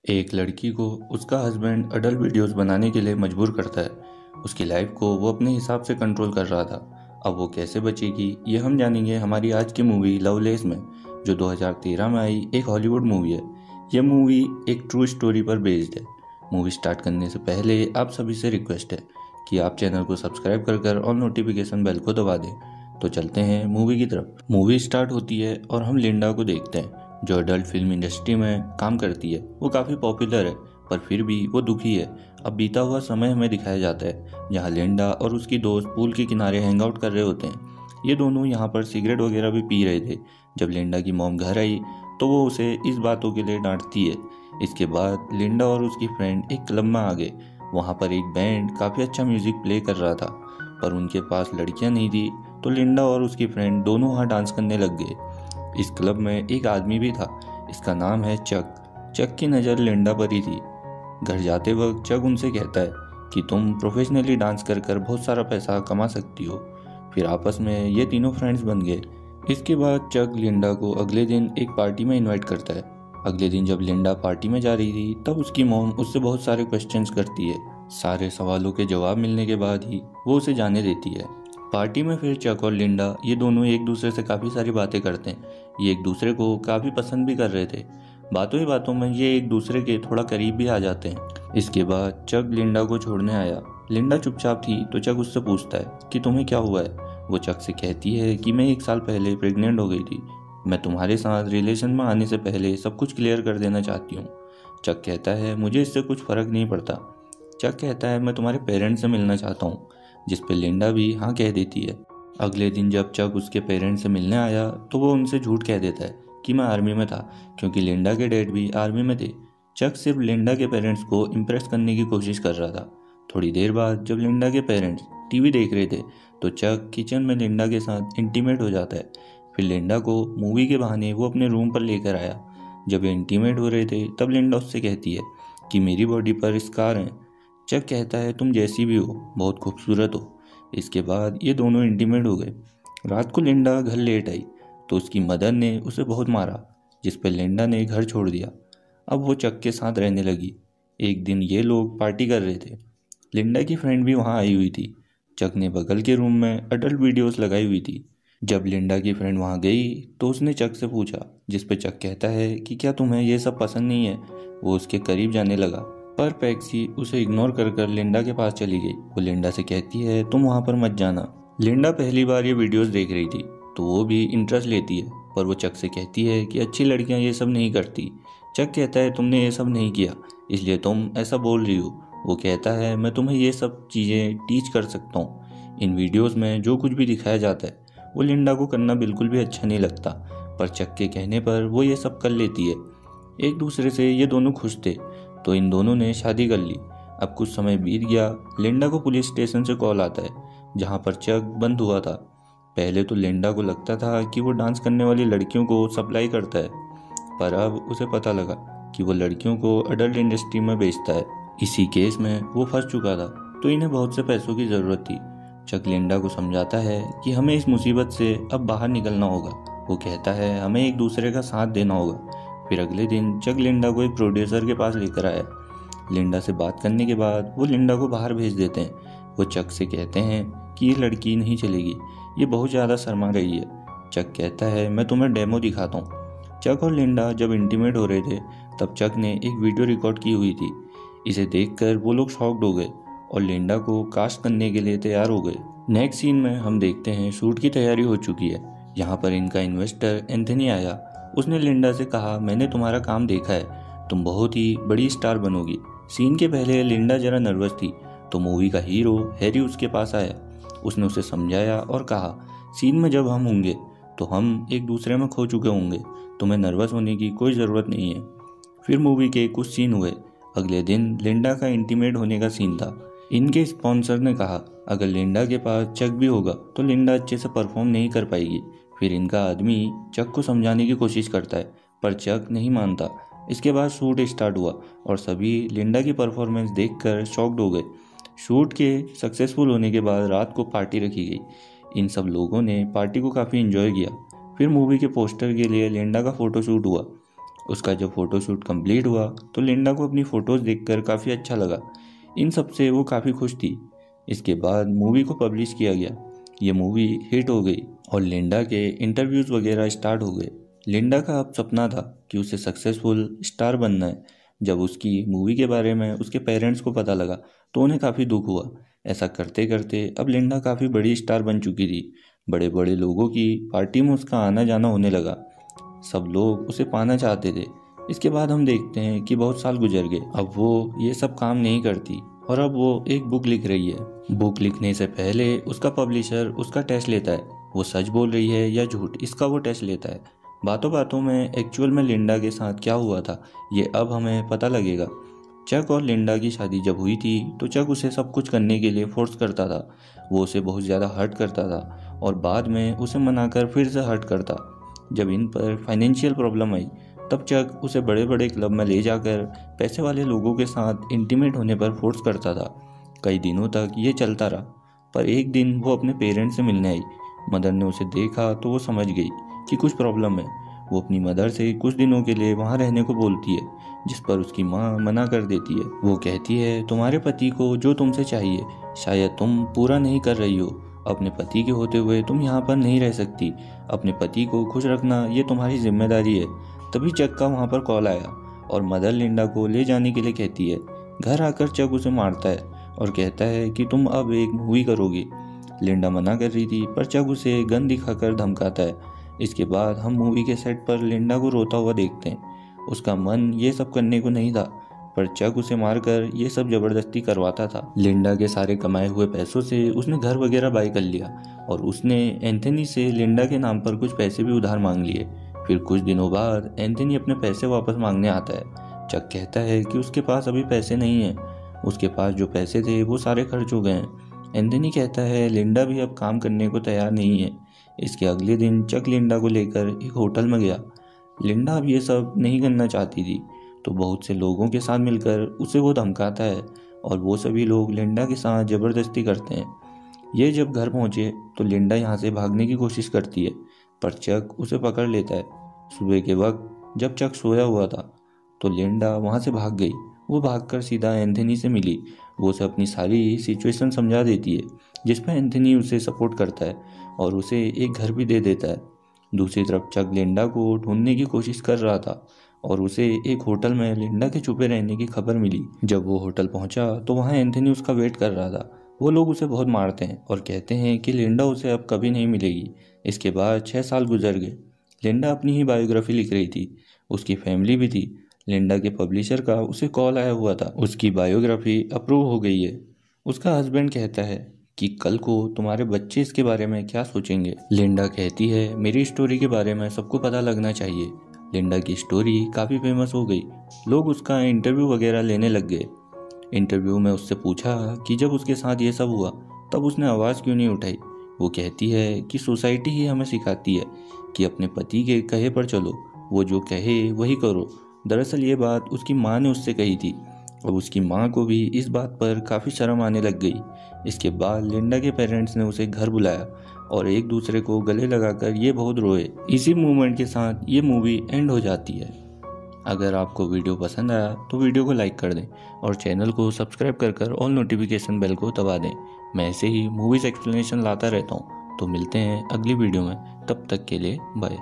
एक लड़की को उसका हस्बैंड अडल्ट वीडियोस बनाने के लिए मजबूर करता है। उसकी लाइफ को वो अपने हिसाब से कंट्रोल कर रहा था। अब वो कैसे बचेगी ये हम जानेंगे हमारी आज की मूवी लवलेस में, जो 2013 में आई एक हॉलीवुड मूवी है। यह मूवी एक ट्रू स्टोरी पर बेस्ड है। मूवी स्टार्ट करने से पहले आप सभी से रिक्वेस्ट है कि आप चैनल को सब्सक्राइब कर और नोटिफिकेशन बेल को दबा दें। तो चलते हैं मूवी की तरफ। मूवी स्टार्ट होती है और हम लिंडा को देखते हैं, जो अडल्ट फिल्म इंडस्ट्री में काम करती है। वो काफ़ी पॉपुलर है पर फिर भी वो दुखी है। अब बीता हुआ समय हमें दिखाया जाता है जहाँ लिंडा और उसकी दोस्त पूल के किनारे हैंग आउट कर रहे होते हैं। ये दोनों यहाँ पर सिगरेट वगैरह भी पी रहे थे। जब लिंडा की मॉम घर आई तो वो उसे इस बातों के लिए डांटती है। इसके बाद लिंडा और उसकी फ्रेंड एक क्लब में आ गए। वहाँ पर एक बैंड काफ़ी अच्छा म्यूजिक प्ले कर रहा था पर उनके पास लड़कियाँ नहीं थी, तो लिंडा और उसकी फ्रेंड दोनों वहाँ डांस करने लग गए। इस क्लब में एक आदमी भी था, इसका नाम है चक। चक की नज़र लिंडा पर ही थी। घर जाते वक्त चक उनसे कहता है कि तुम प्रोफेशनली डांस कर बहुत सारा पैसा कमा सकती हो। फिर आपस में ये तीनों फ्रेंड्स बन गए। इसके बाद चक लिंडा को अगले दिन एक पार्टी में इनवाइट करता है। अगले दिन जब लिंडा पार्टी में जा रही थी तब उसकी मॉम उससे बहुत सारे क्वेश्चंस करती है। सारे सवालों के जवाब मिलने के बाद ही वो उसे जाने देती है। पार्टी में फिर चक और लिंडा ये दोनों एक दूसरे से काफ़ी सारी बातें करते हैं। ये एक दूसरे को काफ़ी पसंद भी कर रहे थे। बातों ही बातों में ये एक दूसरे के थोड़ा करीब भी आ जाते हैं। इसके बाद चक लिंडा को छोड़ने आया। लिंडा चुपचाप थी तो चक उससे पूछता है कि तुम्हें क्या हुआ है। वो चक से कहती है कि मैं 1 साल पहले प्रेग्नेंट हो गई थी। मैं तुम्हारे साथ रिलेशन में आने से पहले सब कुछ क्लियर कर देना चाहती हूँ। चक कहता है मुझे इससे कुछ फ़र्क नहीं पड़ता। चक कहता है मैं तुम्हारे पेरेंट्स से मिलना चाहता हूँ, जिस पे लिंडा भी हाँ कह देती है। अगले दिन जब चक उसके पेरेंट्स से मिलने आया तो वो उनसे झूठ कह देता है कि मैं आर्मी में था, क्योंकि लिंडा के डैड भी आर्मी में थे। चक सिर्फ लिंडा के पेरेंट्स को इम्प्रेस करने की कोशिश कर रहा था। थोड़ी देर बाद जब लिंडा के पेरेंट्स टीवी देख रहे थे तो चक किचन में लिंडा के साथ इंटीमेट हो जाता है। फिर लिंडा को मूवी के बहाने वो अपने रूम पर लेकर आया। जब ये इंटीमेट हो रहे थे तब लिंडा उससे कहती है कि मेरी बॉडी पर स्कार हैं। चक कहता है तुम जैसी भी हो बहुत खूबसूरत हो। इसके बाद ये दोनों इंटीमेट हो गए। रात को लिंडा घर लेट आई तो उसकी मदर ने उसे बहुत मारा, जिस पर लिंडा ने घर छोड़ दिया। अब वो चक के साथ रहने लगी। एक दिन ये लोग पार्टी कर रहे थे। लिंडा की फ्रेंड भी वहाँ आई हुई थी। चक ने बगल के रूम में अडल्ट वीडियोस लगाई हुई थी। जब लिंडा की फ्रेंड वहाँ गई तो उसने चक से पूछा, जिस पे चक कहता है कि क्या तुम्हें ये सब पसंद नहीं है। वो उसके करीब जाने लगा पर पैक्सी उसे इग्नोर कर लिंडा के पास चली गई। वो लिंडा से कहती है तुम वहाँ पर मत जाना। लिंडा पहली बार ये वीडियोस देख रही थी तो वो भी इंटरेस्ट लेती है, पर वो चक से कहती है कि अच्छी लड़कियाँ ये सब नहीं करती। चक कहता है तुमने ये सब नहीं किया इसलिए तुम ऐसा बोल रही हो। वो कहता है मैं तुम्हें ये सब चीज़ें टीच कर सकता हूँ। इन वीडियोस में जो कुछ भी दिखाया जाता है वो लिंडा को करना बिल्कुल भी अच्छा नहीं लगता, पर चक के कहने पर वो ये सब कर लेती है। एक दूसरे से ये दोनों खुश थे तो इन दोनों ने शादी कर ली। अब कुछ समय बीत गया। लिंडा को पुलिस स्टेशन से कॉल आता है जहाँ पर चक बंद हुआ था। पहले तो लिंडा को लगता था कि वो डांस करने वाली लड़कियों को सप्लाई करता है, पर अब उसे पता लगा कि वो लड़कियों को अडल्ट इंडस्ट्री में बेचता है। इसी केस में वो फंस चुका था तो इन्हें बहुत से पैसों की ज़रूरत थी। चक लिंडा को समझाता है कि हमें इस मुसीबत से अब बाहर निकलना होगा। वो कहता है हमें एक दूसरे का साथ देना होगा। फिर अगले दिन चक लिंडा को एक प्रोड्यूसर के पास लेकर आया। लिंडा से बात करने के बाद वो लिंडा को बाहर भेज देते हैं। वो चक से कहते हैं कि ये लड़की नहीं चलेगी, ये बहुत ज़्यादा शर्मा रही है। चक कहता है मैं तुम्हें डेमो दिखाता हूँ। चक और लिंडा जब इंटीमेट हो रहे थे तब चक ने एक वीडियो रिकॉर्ड की हुई थी। इसे देखकर वो लोग शॉक्ड हो गए और लिंडा को कास्ट करने के लिए तैयार हो गए। नेक्स्ट सीन में हम देखते हैं शूट की तैयारी हो चुकी है। यहाँ पर इनका इन्वेस्टर एंथनी आया। उसने लिंडा से कहा मैंने तुम्हारा काम देखा है, तुम बहुत ही बड़ी स्टार बनोगी। सीन के पहले लिंडा जरा नर्वस थी तो मूवी का हीरो हैरी उसके पास आया। उसने उसे समझाया और कहा सीन में जब हम होंगे तो हम एक दूसरे में खो चुके होंगे, तुम्हें नर्वस होने की कोई ज़रूरत नहीं है। फिर मूवी के कुछ सीन हुए। अगले दिन लिंडा का इंटीमेट होने का सीन था। इनके स्पॉन्सर ने कहा अगर लिंडा के पास चक भी होगा तो लिंडा अच्छे से परफॉर्म नहीं कर पाएगी। फिर इनका आदमी चक को समझाने की कोशिश करता है पर चक नहीं मानता। इसके बाद शूट स्टार्ट हुआ और सभी लिंडा की परफॉर्मेंस देखकर शॉक्ड हो गए। शूट के सक्सेसफुल होने के बाद रात को पार्टी रखी गई। इन सब लोगों ने पार्टी को काफ़ी इंजॉय किया। फिर मूवी के पोस्टर के लिए लिंडा का फ़ोटो शूट हुआ। उसका जब फ़ोटोशूट कंप्लीट हुआ तो लिंडा को अपनी फ़ोटोज़ देखकर काफ़ी अच्छा लगा। इन सब से वो काफ़ी खुश थी। इसके बाद मूवी को पब्लिश किया गया। ये मूवी हिट हो गई और लिंडा के इंटरव्यूज़ वगैरह स्टार्ट हो गए। लिंडा का अब सपना था कि उसे सक्सेसफुल स्टार बनना है। जब उसकी मूवी के बारे में उसके पेरेंट्स को पता लगा तो उन्हें काफ़ी दुख हुआ। ऐसा करते करते अब लिंडा काफ़ी बड़ी स्टार बन चुकी थी। बड़े बड़े लोगों की पार्टी में उसका आना जाना होने लगा। सब लोग उसे पाना चाहते थे। इसके बाद हम देखते हैं कि बहुत साल गुजर गए। अब वो ये सब काम नहीं करती और अब वो एक बुक लिख रही है। बुक लिखने से पहले उसका पब्लिशर उसका टेस्ट लेता है। वो सच बोल रही है या झूठ, इसका वो टेस्ट लेता है। बातों बातों में एक्चुअल में लिंडा के साथ क्या हुआ था ये अब हमें पता लगेगा। चक और लिंडा की शादी जब हुई थी तो चक उसे सब कुछ करने के लिए फोर्स करता था। वो उसे बहुत ज़्यादा हर्ट करता था और बाद में उसे मनाकर फिर से हर्ट करता। जब इन पर फाइनेंशियल प्रॉब्लम आई तब चक उसे बड़े बड़े क्लब में ले जाकर पैसे वाले लोगों के साथ इंटीमेट होने पर फोर्स करता था। कई दिनों तक ये चलता रहा, पर एक दिन वो अपने पेरेंट्स से मिलने आई। मदर ने उसे देखा तो वो समझ गई कि कुछ प्रॉब्लम है। वो अपनी मदर से कुछ दिनों के लिए वहाँ रहने को बोलती है, जिस पर उसकी माँ मना कर देती है। वो कहती है तुम्हारे पति को जो तुमसे चाहिए शायद तुम पूरा नहीं कर रही हो। अपने पति के होते हुए तुम यहाँ पर नहीं रह सकती। अपने पति को खुश रखना ये तुम्हारी जिम्मेदारी है। तभी चक का वहाँ पर कॉल आया और मदर लिंडा को ले जाने के लिए कहती है। घर आकर चक उसे मारता है और कहता है कि तुम अब एक मूवी करोगी। लिंडा मना कर रही थी पर चक उसे गन दिखाकर धमकाता है। इसके बाद हम मूवी के सेट पर लिंडा को रोता हुआ देखते हैं। उसका मन ये सब करने को नहीं था, पर चक उसे मारकर ये सब जबरदस्ती करवाता था। लिंडा के सारे कमाए हुए पैसों से उसने घर वगैरह बाय कर लिया और उसने एंथनी से लिंडा के नाम पर कुछ पैसे भी उधार मांग लिए। फिर कुछ दिनों बाद एंथनी अपने पैसे वापस मांगने आता है। चक कहता है कि उसके पास अभी पैसे नहीं हैं। उसके पास जो पैसे थे वो सारे खर्च हो गए हैं। एंथनी कहता है लिंडा भी अब काम करने को तैयार नहीं है। इसके अगले दिन चक लिंडा को लेकर एक होटल में गया। लिंडा अब ये सब नहीं करना चाहती थी, तो बहुत से लोगों के साथ मिलकर उसे वो धमकाता है और वो सभी लोग लिंडा के साथ ज़बरदस्ती करते हैं। ये जब घर पहुँचे तो लिंडा यहाँ से भागने की कोशिश करती है, पर चक उसे पकड़ लेता है। सुबह के वक्त जब चक सोया हुआ था तो लिंडा वहाँ से भाग गई। वो भागकर सीधा एंथनी से मिली। वो उसे अपनी सारी सिचुएशन समझा देती है, जिसमें एंथनी उसे सपोर्ट करता है और उसे एक घर भी दे देता है। दूसरी तरफ चक लिंडा को ढूंढने की कोशिश कर रहा था और उसे एक होटल में लिंडा के छुपे रहने की खबर मिली। जब वो होटल पहुंचा तो वहां एंथनी उसका वेट कर रहा था। वो लोग उसे बहुत मारते हैं और कहते हैं कि लिंडा उसे अब कभी नहीं मिलेगी। इसके बाद 6 साल गुजर गए। लिंडा अपनी ही बायोग्राफी लिख रही थी। उसकी फैमिली भी थी। लिंडा के पब्लिशर का उसे कॉल आया हुआ था, उसकी बायोग्राफी अप्रूव हो गई है। उसका हस्बैंड कहता है कि कल को तुम्हारे बच्चे इसके बारे में क्या सोचेंगे। लिंडा कहती है मेरी स्टोरी के बारे में सबको पता लगना चाहिए। लिंडा की स्टोरी काफ़ी फेमस हो गई। लोग उसका इंटरव्यू वगैरह लेने लग गए। इंटरव्यू में उससे पूछा कि जब उसके साथ ये सब हुआ तब उसने आवाज़ क्यों नहीं उठाई। वो कहती है कि सोसाइटी ही हमें सिखाती है कि अपने पति के कहे पर चलो, वो जो कहे वही करो। दरअसल ये बात उसकी माँ ने उससे कही थी और उसकी माँ को भी इस बात पर काफ़ी शर्म आने लग गई। इसके बाद लिंडा के पेरेंट्स ने उसे घर बुलाया और एक दूसरे को गले लगाकर ये बहुत रोए। इसी मूवमेंट के साथ ये मूवी एंड हो जाती है। अगर आपको वीडियो पसंद आया तो वीडियो को लाइक कर दें और चैनल को सब्सक्राइब कर ऑल नोटिफिकेशन बेल को दबा दें। मैं ऐसे ही मूवीज़ एक्सप्लेनेशन लाता रहता हूँ। तो मिलते हैं अगली वीडियो में, तब तक के लिए बाय।